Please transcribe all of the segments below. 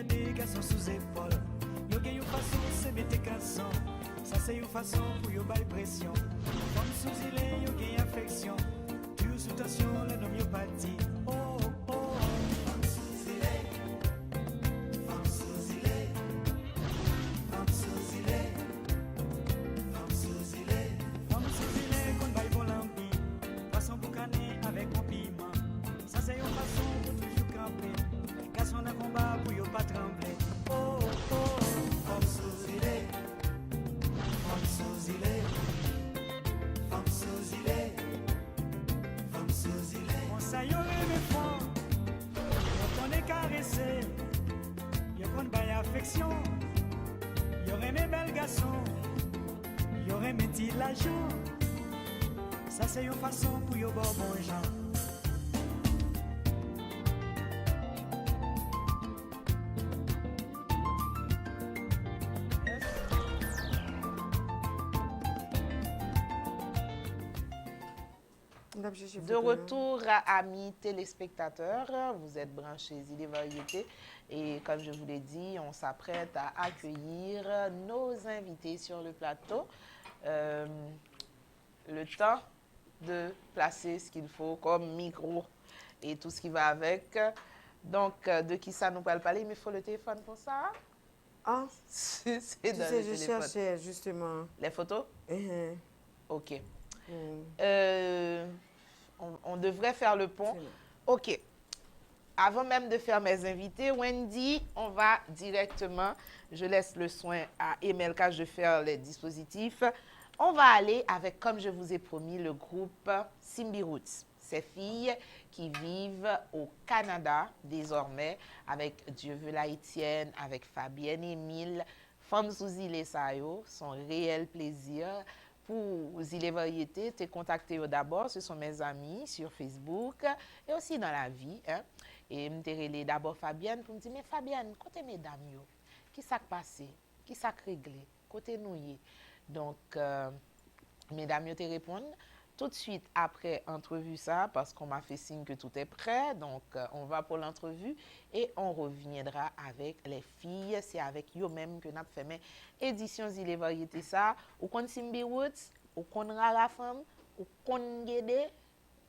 garder garçon sous épaule. Yo gen une façon c'est mettre garçon. Ça c'est une façon pour yo bail pression. Comme sous il yo gen affection. Toujours sous tension le nom yo parti. Oh oh oh. Comme sous il Femme sous il Femme sous il Femme sous il Femme sous il qu'on bail bon lampi. Poisson boucané avec mon piment. Ça c'est une façon pour toujours camper. Garçon dans combat pour yo pas trembler. Oh oh oh. Femme sous il Femme sous il Femme sous il Femme sous il Mon ça yo rêve fort. Quand on est caressé, yo qu'on bail affection. Yo aimé bel garçon. Yo aimé ti l'argent. Ça c'est une façon pour yo bon gens. De retour, amis téléspectateurs, vous êtes branchés Zile Variété et comme je vous l'ai dit, on s'apprête à accueillir nos invités sur le plateau. Le temps de placer ce qu'il faut comme micro et tout ce qui va avec. Donc, de qui ça nous peut parler, mais il faut le téléphone pour ça. Ah, C'est tu dans sais, le je téléphone. cherchais justement. Les photos? Ok. Mm. On devrait faire le pont. Ok. Avant même de faire mes invités, Wendy, on va directement, je laisse le soin à Emelka de faire les dispositifs. On va aller avec, comme je vous ai promis, le groupe Simbi Roots. Ces filles qui vivent au Canada désormais, avec Dieu veut la Étienne, avec Fabienne Émile, Femmes sous Zile Sayo, son réel plaisir. Pour Zile Variété, te contacté d'abord, ce sont mes amis sur Facebook et aussi dans la vie. Hein. Et je relé d'abord Fabienne pour me dire, mais Fabienne, côté mesdames, qui s'est passé, qui s'est réglé, côté nouillé. Donc, mesdames, te répondent tout de suite après entrevue ça, parce qu'on m'a fait signe que tout est prêt. Donc, on va pour l'entrevue et on reviendra avec les filles. C'est avec eux-mêmes que nous avons fait mes éditions Zile Variété ça. Ou qu'on Simbi Roots, ou qu'on Rara Femme, ou qu'on Guédé,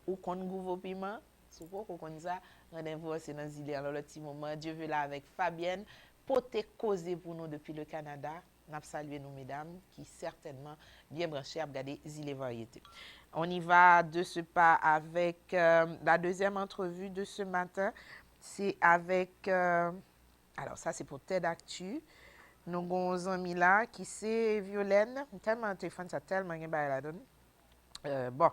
ou qu'on Gouvo Piment. C'est quoi qu'on ça? Rendez-vous c'est dans Zile. Alors, le petit moment, Dieu veut là avec Fabienne, pour te causer pour nous depuis le Canada. Nous saluons nous, mesdames, qui certainement bien branchées à regarder Zile Variété. On y va de ce pas avec la deuxième entrevue de ce matin. C'est avec... alors, ça, c'est pour TED Actu. Nous avons un ami là qui c'est Violaine. Tellement un téléphone, ça tellement bien la donne. Bon,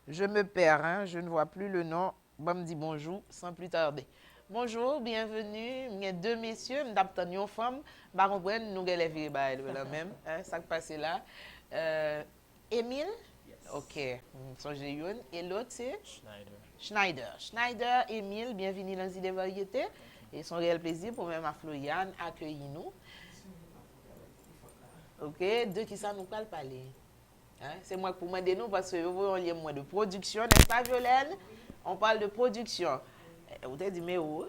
je me perds, hein, je ne vois plus le nom. Bon, me dit bonjour sans plus tarder. Bonjour, bienvenue. Il y a deux messieurs, nous avons une femme. Nous avons les filles là même. Ça qui passe là. Émile. Ok, et l'autre c'est Schneider, Émile, bienvenue dans Zile Variété. Et son réel plaisir pour même à Floriane accueillir nous. Ok, de qui ça nous parle parler. Hein? C'est moi pour demander nous parce que vous voyez moi de production, n'est-ce pas Violaine? On parle de production. Vous t'avez dit mais où?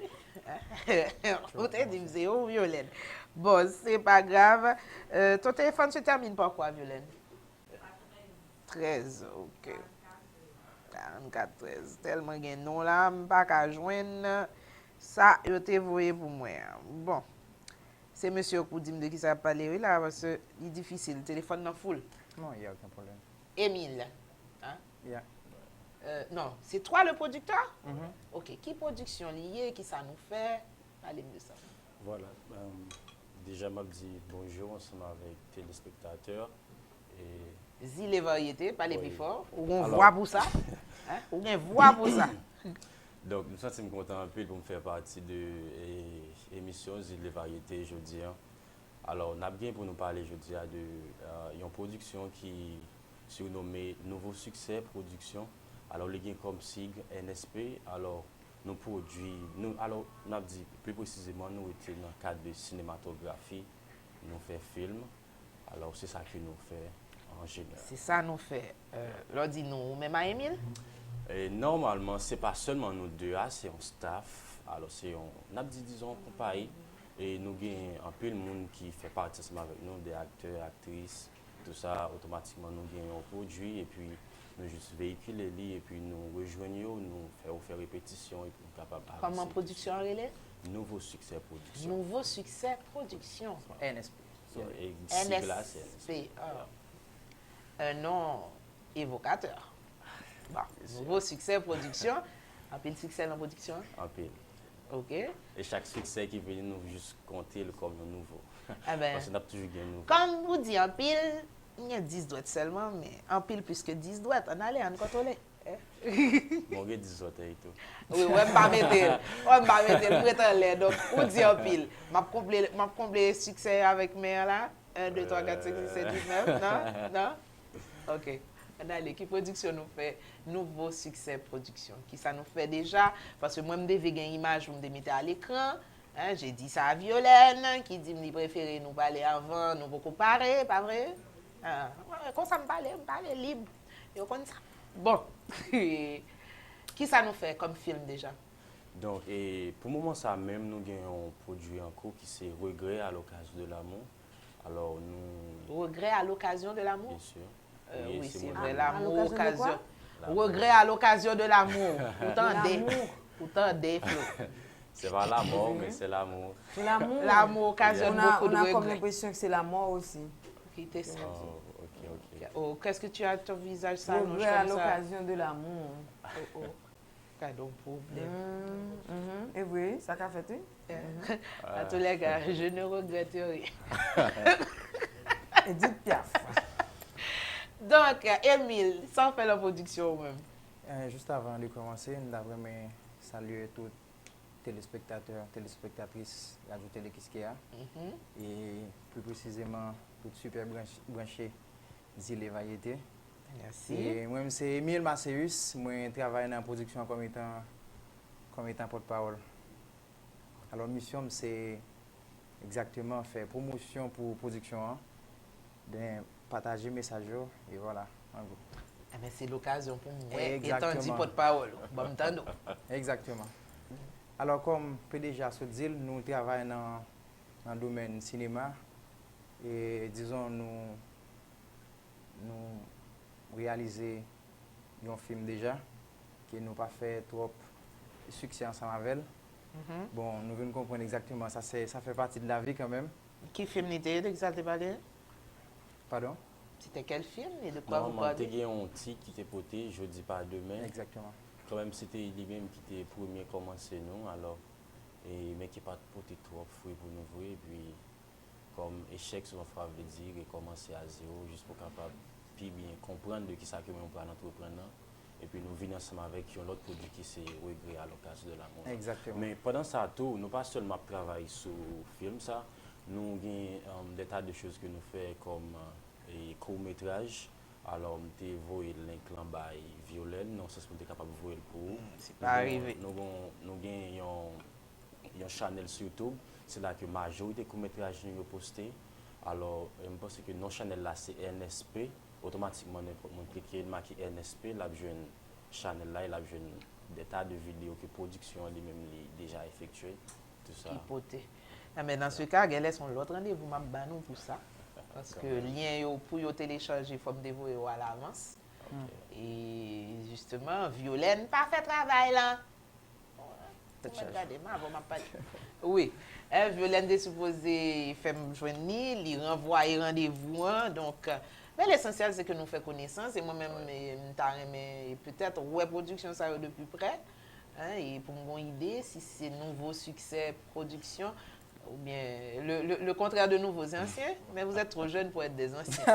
Vous t'avez dit c'est où Violaine? Bon, c'est pas grave. Ton téléphone se termine par quoi Violaine? 13, ok. 44, 13. Tellement il y a non là, je ne peux pas joindre. Ça, je t'ai voué pour moi. Bon. C'est monsieur qui dit de qui ça parle là, parce que c'est difficile. Le téléphone dans full. Non, il n'y a aucun problème. Émile. Hein? Yeah. Non, c'est toi le producteur? Ok. Qui production liée, qui ça nous fait? Parlez-moi de ça. Voilà. Déjà, je dis bonjour ensemble avec les téléspectateurs. Et Zile Variété, parlez plus fort. Ou on alors, voit pour ça. Hein? Ou on voit pour ça. Donc, nous sommes contents un peu pour me faire partie de l'émission Zile Variété jeudi. Alors, on a bien pour nous parler jeudi de une production qui est surnommée Nouveau Succès Production. Alors, les gains comme SIG, NSP. Alors, nous produisons, alors, on a dit plus précisément, nous étions dans le cadre de cinématographie, nous faisons film. Alors, c'est ça que nous faisons. C'est ça nous fait. L'on dit nous, même à Émile? Et normalement, ce n'est pas seulement nous deux, c'est un staff. Alors, c'est un, disons, compagnie. Et nous avons un peu de monde qui fait partie ensemble avec nous, des acteurs, actrices, tout ça, automatiquement nous gagnons un produit et puis nous juste véhiculer et puis nous rejoignons, nous faire répétition et puis nous capables de Comment avancer production tout relais? ça. Nouveau succès production. Nouveau succès production. NSP. Et d'ici là, c'est NSP. Un nom évocateur. Bon, nouveau succès production. Un peu de succès dans la production. un peu. OK. Et chaque succès qui vient nous juste compter comme un nouveau. Ah ben, Parce qu'on a toujours gagné nouveau. comme vous dites en pile, il y a 10 doigts seulement, mais en pile plus que 10 doigts, on allait, on contrôle. Bon, j'ai 10 autres et tout. Oui, ouais, pas mettre. Ouais, pas mettre, pour être en l'air. Donc, vous dites en pile. M'a comblé succès avec mère là. 1, 2, 3, 4, 5, 6, 7, 8, 9. Non? Non? OK. Allez, qui production nous fait nouveau succès production. Qui ça nous fait déjà? Parce que moi, je devais gagner une image, je me mettais à l'écran. Hein, j'ai dit ça à Violaine, qui dit que je préfère nous parler avant, nous vous comparer, pas vrai? Ah, quand ça me parle libre. Et on connaît ça. Bon. Qui ça nous fait comme film déjà? Donc, et pour le moment, ça même, nous avons un produit en cours qui c'est Regret à l'occasion de l'amour. Alors, nous, Regret à l'occasion de l'amour? bien sûr. Oui, c'est moi, vrai, je- l'amour, à l'occasion de occasion. L'amour. Regret à l'occasion de l'amour. Pourtant, des flots. C'est pas la mort, mais c'est l'amour. C'est l'amour. L'amour occasionne beaucoup de on a comme regrets. l'impression que c'est la mort aussi. Qui t'est ça? Oh, ok. Oh, qu'est-ce que tu as à ton visage salonge Regret à comme ça? l'occasion de l'amour. Oh, cadeau problème. Et oui, ça qu'a fait. À tous les gars, je ne regrette rien. Edith Piaf. Donc, Émile, sans faire la production même. Juste avant de commencer, nous avons saluer tous téléspectateurs, téléspectatrices de Radio Télé Kiskeya et plus précisément tout super branché d'Île Variété. Merci. Et moi, c'est Émile Macéus, moi travaille dans la production comme étant porte-parole. Alors, mission, c'est exactement faire promotion pour production, partager message et voilà, en gros. Eh bien, c'est l'occasion pour moi. Exactement. Étant dit porte-parole. Bon, m'tendons. Exactement. Alors, comme PDG a dit, nous travaillons dans le domaine cinéma et disons, nous réalisons un film déjà qui nous pas fait trop succès ensemble avec. Bon, nous venons comprendre exactement, ça fait partie de la vie quand même. Qui film n'était d'exalté parler? Pardon? C'était quel film et de quoi vous Normalement, parlez? tu as un petit qui t'est porté, je dis pas demain. Exactement. Quand même, c'était lui-même qui était premier commencé, nous, alors, mais qui n'a pas porté trop fruit pour nous voir. Et puis, comme échec, souvent, il veut dire, et commencer à zéro, juste pour capable puis bien comprendre de qui ça que nous prenons entrepreneur. Et puis, nous venons ensemble avec un autre produit qui c'est Regret à l'occasion de l'amour. Exactement. Mais pendant ça, tout, nous pas seulement travailler sur le film, ça, nous avons des tas de choses que nous faisons comme court-métrage. Alors, nous avons envoyé le link là-bas Violaine, non, c'est ce qu'on est capable de voir pour vous. C'est pas arrivé. Nous avons un channel sur YouTube, c'est là que la majorité des courts-métrages nous postés. Alors, je pense que notre channel là, c'est NSP. Automatiquement, on clique marqué NSP, là, je une channel là, là, je des tas de vidéos que production lui-même déjà effectué, tout ça. Qui poté. Ah, mais dans ce cas, elle laisse l'autre rendez-vous, m'a banou pour ça. Parce que le lien pour yo télécharger, il faut me dévoiler à l'avance. Et justement, Violaine, pas fait travail là. Oui, Violaine est supposée faire me joindre, il renvoie rendez-vous. Donc, mais l'essentiel, c'est que nous faisons connaissance. Et moi-même, peut-être reproduction ça de plus près. Et pour mon idée, si c'est nouveau succès production, ou bien le contraire de nouveaux anciens, mais vous êtes trop jeunes pour être des anciens.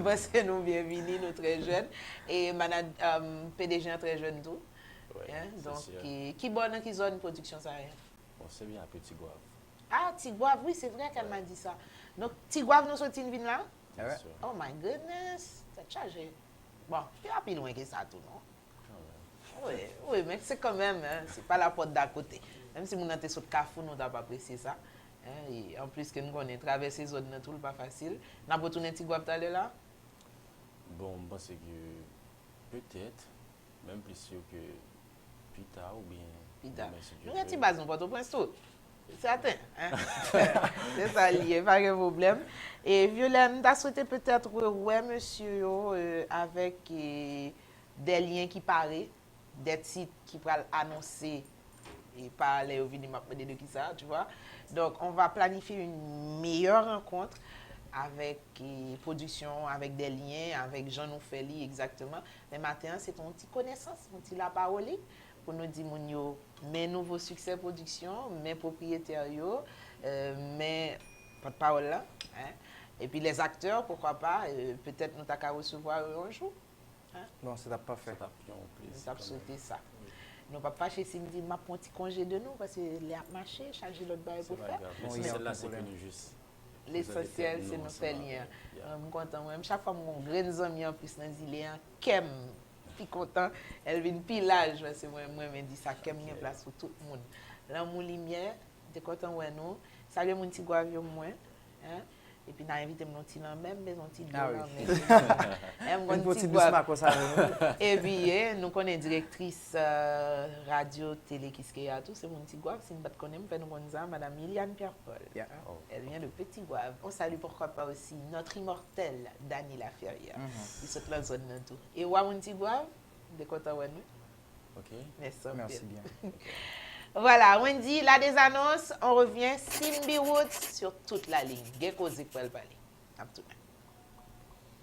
Parce que nous, bienvenue, nous très jeunes. Et PDG est très jeune tout. Ouais, Donc, sûr. qui bonne qui zone production ça? Bon, c'est bien un petit goave. Ah, Tigouave, oui, c'est vrai qu'elle m'a dit ça. Donc, Tigouave, nous sommes une ville là? Ah ouais? Sûr. Oh my goodness, c'est chargé. Bon, il y a plus loin que ça tout, non? Oui, mais c'est quand même, hein, c'est pas la porte d'à côté. Même si nous sommes sur le Carrefour, nous n'avons pas apprécié ça. Hein, et en plus que nous avons traversé les zones, tout pas facile. Nous avons retourné Tigouave tout à l'heure là? Bon, je pense que peut-être, même plus sûr que plus tard ou bien. Pita. demain, si Dieu Nous avons veut. une base, nous Port-au-Prince tout. Certain. Hein? C'est ça lié, pas de problème. Et Violaine, tu as souhaité peut-être, ouais, monsieur, avec des liens qui paraissent, des titres qui pourraient annoncer et parler au vidéo de qui ça, tu vois. Donc, on va planifier une meilleure rencontre avec production, avec des liens, avec Jean Oufeli exactement. Mais maintenant, c'est ton petit connaissance, ton petit la parole pour nous dire, Mounio, mes nouveaux succès production, mes propriétaires, mes porte-parole là. Hein? Et puis les acteurs, pourquoi pas, peut-être nous t'avons recevoir un jour. Hein? Non, c'est pas fait. Nous avons sauté ça. Nous ne pouvons pas chez Cindy, ma petit congé de nous, parce que les a marché, changer l'autre bail pour faire. Celle-là, c'est venu juste. L'essentiel, c'est nous faire lien. Je suis content. Chaque fois que mon grand ami en plus dans l'île, Kem, puis content, elle vient pilage, parce que moi, je dis ça, Kem, il y a place pour tout le monde. Là, mon lumière, je suis content, nous. Salut, mon petit guavio, moi. Et puis, nous avons invité mon petit nom même, mais mon petit Ah oui. Un petit doucement comme ça. Et puis, nous connaissons directrice radio, télé, qui est tout. C'est mon petit guave. Si nous ne connaissons pas, nous connaissons Madame Liliane Pierre-Paul. Yeah. Elle vient de Petit Guave. On salue pourquoi pas aussi notre immortel Dani Laferrière. Il saute la zone dans tout. Et ouais, mon petit guave, de content ouais nous. Ok. Merci bien. Voilà, Wendy, là des annonces, on revient Simbi Woods sur toute la ligne. Gecko Zik pour le parler. À tout.